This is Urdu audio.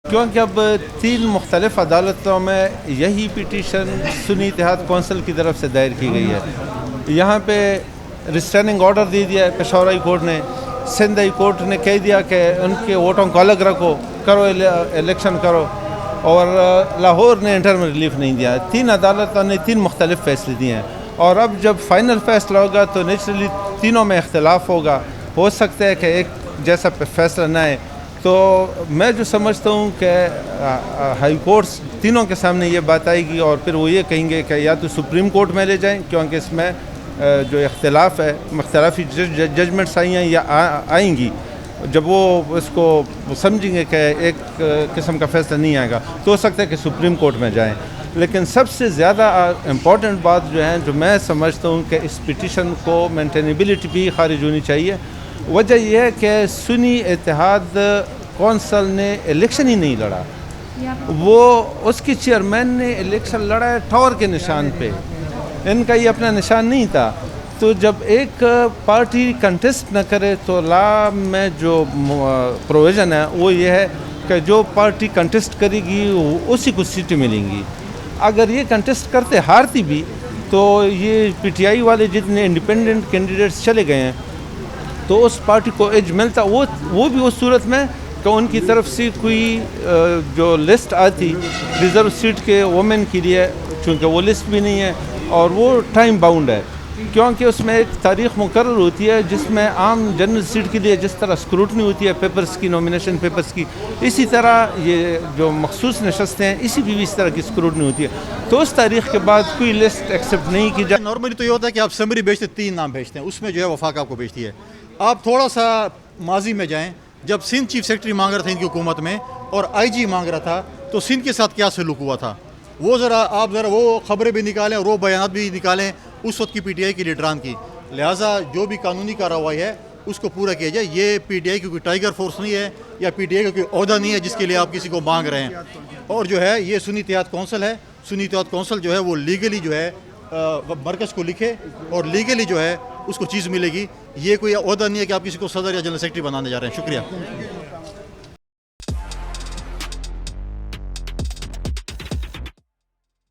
کیونکہ اب 3 مختلف عدالتوں میں یہی پٹیشن سنی اتحاد کونسل کی طرف سے دائر کی گئی ہے. یہاں پہ ریسٹریننگ آرڈر دے دیا ہے پشاور ہائی کورٹ نے. سندھ ہائی کورٹ نے کہہ دیا کہ ان کے ووٹوں کو الگ رکھو، کرو الیکشن کرو. اور لاہور نے انٹرم ریلیف نہیں دیا. 3 عدالتوں نے 3 مختلف فیصلے دیے ہیں. اور اب جب فائنل فیصلہ ہوگا تو نیچرلی تینوں میں اختلاف ہوگا. ہو سکتا ہے کہ ایک جیسا فیصلہ نہ آئے. تو میں جو سمجھتا ہوں کہ ہائی کورٹس تینوں کے سامنے یہ بات آئے گی اور پھر وہ یہ کہیں گے کہ یا تو سپریم کورٹ میں لے جائیں، کیونکہ اس میں جو اختلاف ہے، اختلافی ججمنٹس آئی ہیں یا آئیں گی. جب وہ اس کو سمجھیں گے کہ ایک قسم کا فیصلہ نہیں آئے گا تو ہو سکتا ہے کہ سپریم کورٹ میں جائیں. لیکن سب سے زیادہ امپورٹنٹ بات جو ہے، جو میں سمجھتا ہوں کہ اس پٹیشن کو مینٹینیبلٹی بھی خارج ہونی چاہیے. وجہ یہ ہے کہ سنی اتحاد کونسل نے الیکشن ہی نہیں لڑا. وہ اس کی چیئرمین نے الیکشن لڑا ہے ٹاور کے نشان پہ. ان کا یہ اپنا نشان نہیں تھا. تو جب ایک پارٹی کنٹیسٹ نہ کرے تو لا میں جو پروویژن ہے وہ یہ ہے کہ جو پارٹی کنٹیسٹ کرے گی اسی کو سیٹیں ملیں گی. اگر یہ کنٹیسٹ کرتے ہارتی بھی تو یہ پی ٹی آئی والے جتنے انڈیپینڈنٹ کینڈیڈیٹس چلے گئے ہیں تو اس پارٹی کو ایج ملتا. وہ بھی اس صورت میں کہ ان کی طرف سے کوئی جو لسٹ آتی ریزرو سیٹ کے وومن کے لیے، چونکہ وہ لسٹ بھی نہیں ہے اور وہ ٹائم باؤنڈ ہے، کیونکہ اس میں ایک تاریخ مقرر ہوتی ہے جس میں عام جنرل سیٹ کے لیے جس طرح اسکروٹنی ہوتی ہے پیپرز کی، نومینیشن پیپرز کی، اسی طرح یہ جو مخصوص نشستیں ہیں اس طرح کی اسکروٹنی ہوتی ہے. تو اس تاریخ کے بعد کوئی لسٹ ایکسیپٹ نہیں کی جائے. نارملی تو یہ ہوتا ہے کہ آپ سمری بھیجتے 3 نام بھیجتے ہیں، اس میں جو ہے وفاق آپ کو بھیجتی ہے. آپ تھوڑا سا ماضی میں جائیں، جب سندھ چیف سیکرٹری مانگ رہا تھا ان کی حکومت میں اور آئی جی مانگ رہا تھا تو سندھ کے ساتھ کیا سلوک ہوا تھا، وہ آپ ذرا وہ خبریں بھی نکالیں اور وہ بیانات بھی نکالیں اس وقت کی پی ٹی آئی کے لیڈران کی. لہٰذا جو بھی قانونی کارروائی ہے اس کو پورا کیا جائے. یہ پی ٹی آئی کی کوئی ٹائیگر فورس نہیں ہے یا پی ٹی آئی کا کوئی عہدہ نہیں ہے جس کے لیے آپ کسی کو مانگ رہے ہیں. اور جو ہے یہ سنی اتحاد کونسل ہے. سنی اتحاد کونسل جو ہے وہ لیگلی جو ہے مرکز کو لکھے اور لیگلی جو ہے اس کو چیز ملے گی. یہ کوئی عہدہ نہیں ہے کہ آپ کسی کو صدر یا جنرل سیکرٹری بنانے جا رہے ہیں. شکریہ.